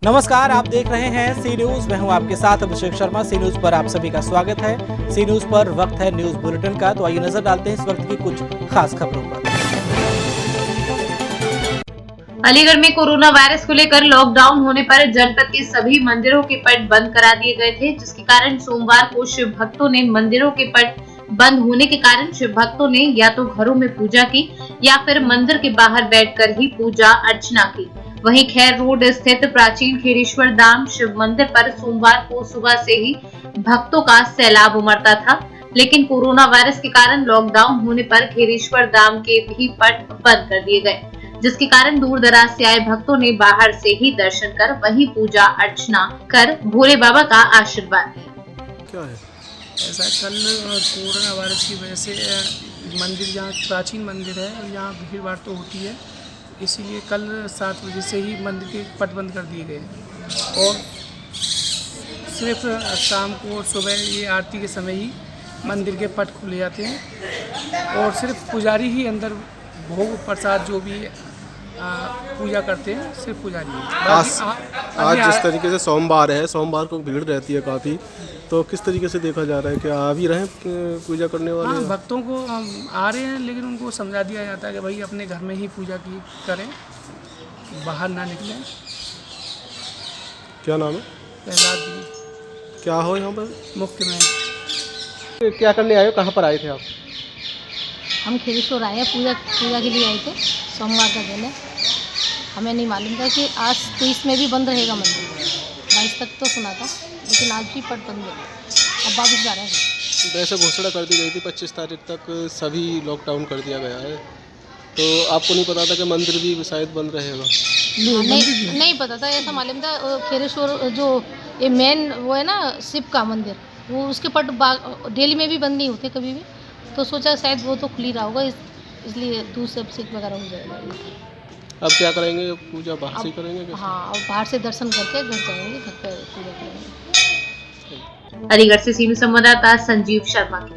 नमस्कार, आप देख रहे हैं सी न्यूज। मैं हूं आपके साथ अभिषेक शर्मा। सी न्यूज पर आप सभी का स्वागत है। सी न्यूज पर वक्त है न्यूज बुलेटिन का, तो आइए नजर डालते हैं इस वक्त की कुछ खास खबरों पर। अलीगढ़ में कोरोना वायरस को लेकर लॉकडाउन होने पर जनपद के सभी मंदिरों के पट बंद करा दिए गए थे, जिसके कारण सोमवार को शिव भक्तों ने मंदिरों के पट बंद होने के कारण शिव भक्तों ने या तो घरों में पूजा की या फिर मंदिर के बाहर बैठकर ही पूजा अर्चना की। वहीं खैर रोड स्थित प्राचीन खेरेश्वर धाम शिव मंदिर पर सोमवार को सुबह से ही भक्तों का सैलाब उमड़ता था, लेकिन कोरोना वायरस के कारण लॉकडाउन होने पर खेरेश्वर धाम के भी पट बंद कर दिए गए, जिसके कारण दूर दराज से आए भक्तों ने बाहर से ही दर्शन कर वहीं पूजा अर्चना कर भोले बाबा का आशीर्वाद लिया। क्या है ऐसा? कल कोरोना वायरस की वजह से मंदिर, यहाँ प्राचीन मंदिर है, यहाँ भीड़ भाड़ तो होती है, इसीलिए कल 7 बजे से ही मंदिर के पट बंद कर दिए गए और सिर्फ शाम को और सुबह ये आरती के समय ही मंदिर के पट खुले जाते हैं और सिर्फ पुजारी ही अंदर भोग प्रसाद जो भी पूजा करते हैं, सिर्फ पुजारी। आज जिस तरीके से सोमवार है, सोमवार को भीड़ रहती है काफ़ी, तो किस तरीके से देखा जा रहा है? क्या आ भी रहे हैं पूजा करने वाले? हाँ, भक्तों को आ रहे हैं, लेकिन उनको समझा दिया जाता है कि भाई अपने घर में ही पूजा की करें, बाहर ना निकलें। क्या नाम है? प्रहलाद जी। क्या हो यहाँ पर? मुख्य में क्या करने आए हो? कहाँ पर आए थे आप? हम खेरेश्वर आए हैं, पूजा के लिए आए थे। सोमवार का दिन है, हमें नहीं मालूम था कि आज 23 में भी बंद रहेगा मंदिर। 22 तक तो सुना था, लेकिन आज भी पट बंद है। अब वापस जा रहे हैं। वैसे घोषणा कर दी गई थी 25 तारीख तक सभी लॉकडाउन कर दिया गया है, तो आपको नहीं पता था कि मंदिर भी शायद बंद रहेगा? नहीं पता था, ऐसा मालूम था खेरेश्वर जो ये मेन वो है ना शिव का मंदिर, वो उसके पट डेली में भी बंद नहीं होते कभी भी, तो सोचा शायद वो तो खुल ही रहा होगा, इसलिए दूसरे सिख वगैरह हो जाएगा। अब क्या करेंगे? पूजा बाहर से करेंगे क्या? हाँ, और बाहर से दर्शन करके घर जाएंगे, घर पे पूजा करेंगे। अलीगढ़ से सीनियर संवाददाता संजीव शर्मा की।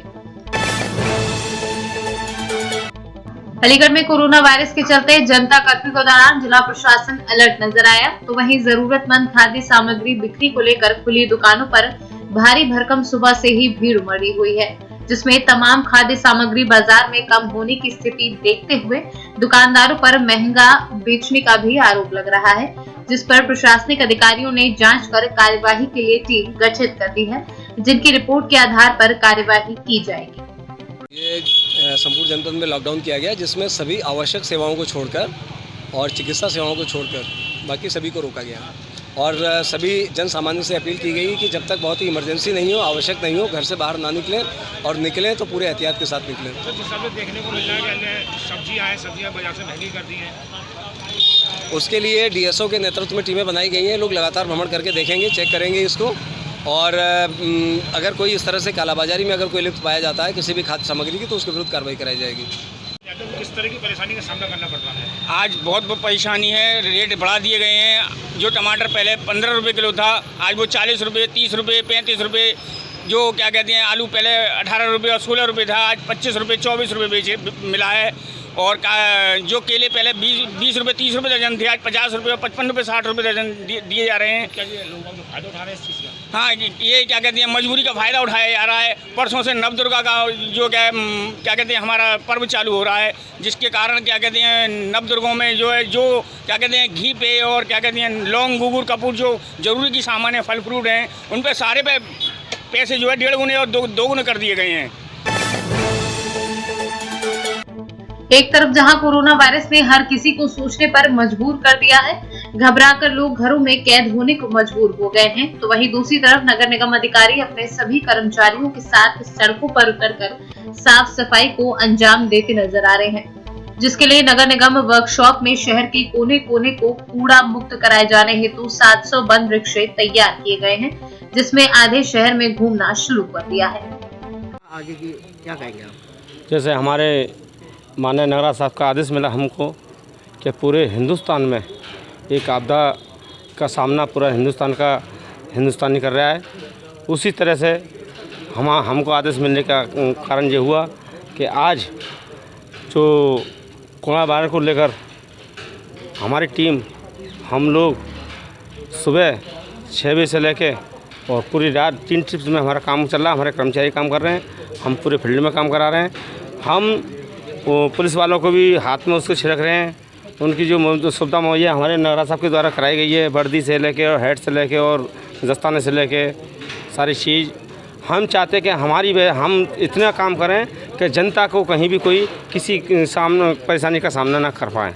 अलीगढ़ में कोरोना वायरस के चलते जनता कर्फ्यू के दौरान जिला प्रशासन अलर्ट नजर आया, तो वहीं जरूरतमंद खाद्य सामग्री बिक्री को लेकर खुली दुकानों पर भारी भरकम सुबह से ही भीड़ उमड़ी हुई है, जिसमें तमाम खाद्य सामग्री बाजार में कम होने की स्थिति देखते हुए दुकानदारों पर महंगा बेचने का भी आरोप लग रहा है, जिस पर प्रशासनिक अधिकारियों ने जांच कर कार्यवाही के लिए टीम गठित कर दी है, जिनकी रिपोर्ट के आधार पर कार्यवाही की जाएगी। ये संपूर्ण जनपद में लॉकडाउन किया गया, जिसमें सभी आवश्यक सेवाओं को छोड़कर और चिकित्सा सेवाओं को छोड़कर बाकी सभी को रोका गया और सभी जन सामान्य से अपील की गई कि जब तक बहुत ही इमरजेंसी नहीं हो, आवश्यक नहीं हो, घर से बाहर ना निकलें और निकलें तो पूरे एहतियात के साथ निकलें। तो जिस तरह देखने को मिल रहा है कि सब्जियां बाजार से महंगी कर दी हैं, उसके लिए डीएसओ के नेतृत्व में टीमें बनाई गई हैं। लोग लगातार भ्रमण करके देखेंगे, चेक करेंगे इसको, और अगर कोई इस तरह से कालाबाजारी में अगर कोई लिप्त पाया जाता है किसी भी खाद्य सामग्री की, तो उसके विरुद्ध कार्रवाई कराई जाएगी। किस तरह की परेशानी का सामना करना पड़ रहा है? आज बहुत परेशानी है, रेट बढ़ा दिए गए हैं। जो टमाटर पहले 15 रुपये किलो था, आज वो 40 रुपये, 30 रुपये, 35 रुपये। जो क्या कहते हैं आलू पहले 18 रुपये और 16 रुपये था, आज 25 रुपये, 24 रुपये मिला है। और जो केले पहले 20 रुपये, 30 रुपये दर्जन थे, आज 50 रुपये और 55 रुपये, 60 रुपये दर्जन दिए जा रहे हैं। क्या ये लोग जो फायदा उठा रहे हैं इस चीज़ का? हाँ, ये क्या कहते हैं मजबूरी का फ़ायदा उठाया जा रहा है। परसों से नवदुर्गा का जो क्या कहते हैं हमारा पर्व चालू हो रहा है, जिसके कारण क्या कहते हैं नवदुर्गों में जो है जो क्या कहते हैं घी पे और क्या कहते हैं लौंग, गुगुर, कपूर, जो जरूरी की सामान है, फल फ्रूट हैं, उन पर सारे पे पैसे जो है 1.5 गुने और 2 गुने कर दिए गए हैं। एक तरफ जहां कोरोना वायरस ने हर किसी को सोचने पर मजबूर कर दिया है, घबराकर लोग घरों में कैद होने को मजबूर हो गए हैं, तो वहीं दूसरी तरफ नगर निगम अधिकारी अपने सभी कर्मचारियों के साथ सड़कों पर उतरकर साफ सफाई को अंजाम देते नजर आ रहे हैं, जिसके लिए नगर निगम वर्कशॉप में शहर के कोने कोने को कूड़ा मुक्त कराए जाने हेतु 700 बंद रिक्शे तैयार किए गए हैं, जिसमें आधे शहर में घूमना शुरू कर दिया है। आगे की क्या कहेंगे आप? जैसे हमारे माननीय नगराध्यक्ष साहब का आदेश मिला हमको कि पूरे हिंदुस्तान में एक आपदा का सामना पूरा हिंदुस्तानी कर रहा है, उसी तरह से हमको आदेश मिलने का कारण ये हुआ कि आज जो कोरोना वायरस को लेकर हमारी टीम हम लोग सुबह 6 बजे से लेके और पूरी रात 3 शिफ्ट में हमारा काम चल रहा है। हमारे कर्मचारी काम कर रहे हैं, हम पूरे फील्ड में काम करा रहे हैं। हम पुलिस वालों को भी हाथ में उसको छिड़क रहे हैं। उनकी जो सुविधा मुहैया हमारे नगरा साहब के द्वारा कराई गई है, वर्दी से लेके और हेड से लेके और दस्ताने से लेके सारी चीज़। हम चाहते हैं कि हम इतना काम करें कि जनता को कहीं भी कोई किसी सामने परेशानी का सामना ना कर पाए।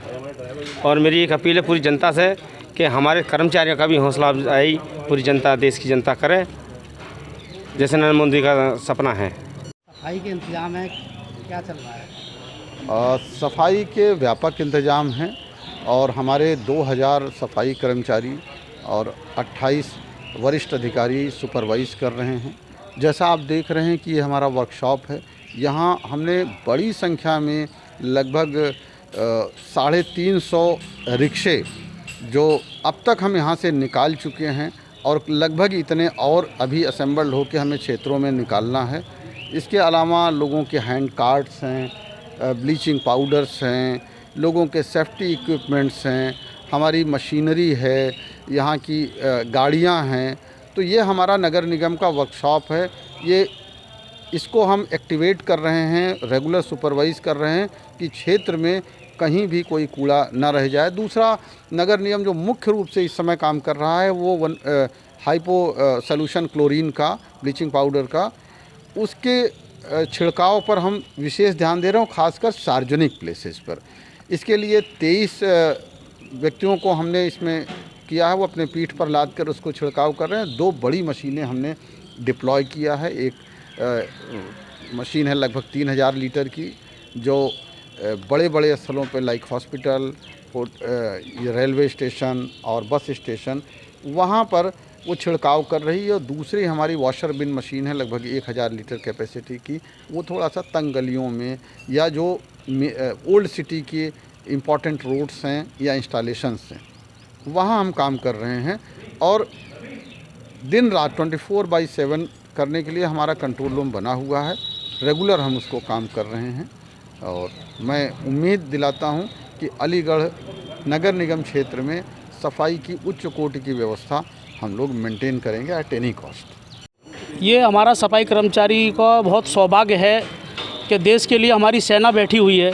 और मेरी एक अपील है पूरी जनता से कि हमारे कर्मचारियों का भी हौसला अफजाई पूरी जनता, देश की जनता करे, जैसे नरेंद्र मोदी का सपना है। सफाई के इंतजाम है, क्या चल रहा है? सफाई के व्यापक इंतजाम हैं और हमारे 2000 सफाई कर्मचारी और 28 वरिष्ठ अधिकारी सुपरवाइज कर रहे हैं। जैसा आप देख रहे हैं कि ये हमारा वर्कशॉप है। यहाँ हमने बड़ी संख्या में लगभग 350 रिक्शे जो अब तक हम यहाँ से निकाल चुके हैं और लगभग इतने और अभी असेंबल्ड होकर हमें क्षेत्रों में निकालना है। इसके अलावा लोगों के हैंड कार्ट्स हैं, ब्लीचिंग पाउडर्स हैं, लोगों के सेफ्टी इक्विपमेंट्स हैं, हमारी मशीनरी है, यहाँ की गाड़ियाँ हैं। तो ये हमारा नगर निगम का वर्कशॉप है। ये इसको हम एक्टिवेट कर रहे हैं, रेगुलर सुपरवाइज़ कर रहे हैं कि क्षेत्र में कहीं भी कोई कूड़ा ना रह जाए। दूसरा, नगर निगम जो मुख्य रूप से इस समय काम कर रहा है वो हाइपो सॉल्यूशन क्लोरीन का, ब्लीचिंग पाउडर का, उसके छिड़काव पर हम विशेष ध्यान दे रहे हैं, खासकर सार्वजनिक प्लेसेस पर। इसके लिए 23 व्यक्तियों को हमने इसमें किया है, वो अपने पीठ पर लाद कर उसको छिड़काव कर रहे हैं। 2 बड़ी मशीनें हमने डिप्लॉय किया है। एक मशीन है लगभग 3000 लीटर की, जो बड़े बड़े स्थलों पे लाइक हॉस्पिटल, रेलवे स्टेशन और बस स्टेशन, वहाँ पर वो छिड़काव कर रही है। और दूसरी हमारी वॉशर बिन मशीन है लगभग 1000 लीटर कैपेसिटी की, वो थोड़ा सा तंग गलियों में या जो ओल्ड सिटी के इम्पॉर्टेंट रोड्स हैं या इंस्टॉलेशंस हैं, वहाँ हम काम कर रहे हैं। और दिन रात 24/7 करने के लिए हमारा कंट्रोल रूम बना हुआ है। रेगुलर हम उसको काम कर रहे हैं और मैं उम्मीद दिलाता हूं कि अलीगढ़ नगर निगम क्षेत्र में सफाई की उच्च कोटि की व्यवस्था हम लोग मेंटेन करेंगे एट एनी कॉस्ट। ये हमारा सफाई कर्मचारी का बहुत सौभाग्य है कि देश के लिए हमारी सेना बैठी हुई है।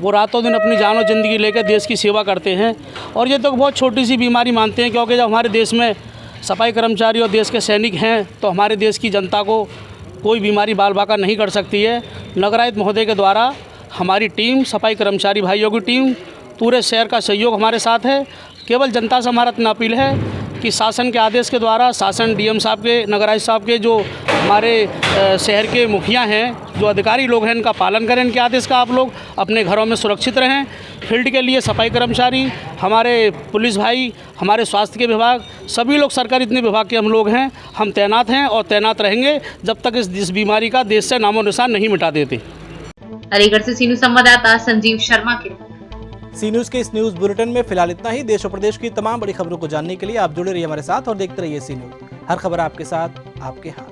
वो रातों दिन अपनी जान और ज़िंदगी लेकर देश की सेवा करते हैं। और ये तो बहुत छोटी सी बीमारी मानते हैं, क्योंकि जब हमारे देश में सफाई कर्मचारी और देश के सैनिक हैं तो हमारे देश की जनता को कोई बीमारी बाल बाका नहीं कर सकती है। नगरायुक्त महोदय के द्वारा हमारी टीम, सफाई कर्मचारी भाइयों की टीम, पूरे शहर का सहयोग हमारे साथ है। केवल जनता से हमारा इतना अपील है कि शासन के आदेश के द्वारा, शासन डीएम साहब के, नगरायुक्त साहब के, जो हमारे शहर के मुखिया हैं, जो अधिकारी लोग हैं, इनका पालन करें। इनके आदेश का आप लोग अपने घरों में सुरक्षित रहें। फील्ड के लिए सफाई कर्मचारी, हमारे पुलिस भाई, हमारे स्वास्थ्य के विभाग, सभी लोग सरकारी इतने विभाग के हम लोग हैं, हम तैनात हैं और तैनात रहेंगे जब तक इस बीमारी का देश से नामो निशान नहीं मिटा देते। अलीगढ़ से सीनू संवाददाता संजीव शर्मा की। सी न्यूज के इस न्यूज बुलेटिन में फिलहाल इतना ही। देश और प्रदेश की तमाम बड़ी खबरों को जानने के लिए आप जुड़े रहिए हमारे साथ और देखते रहिए सी न्यूज। हर खबर आपके साथ, आपके हाथ।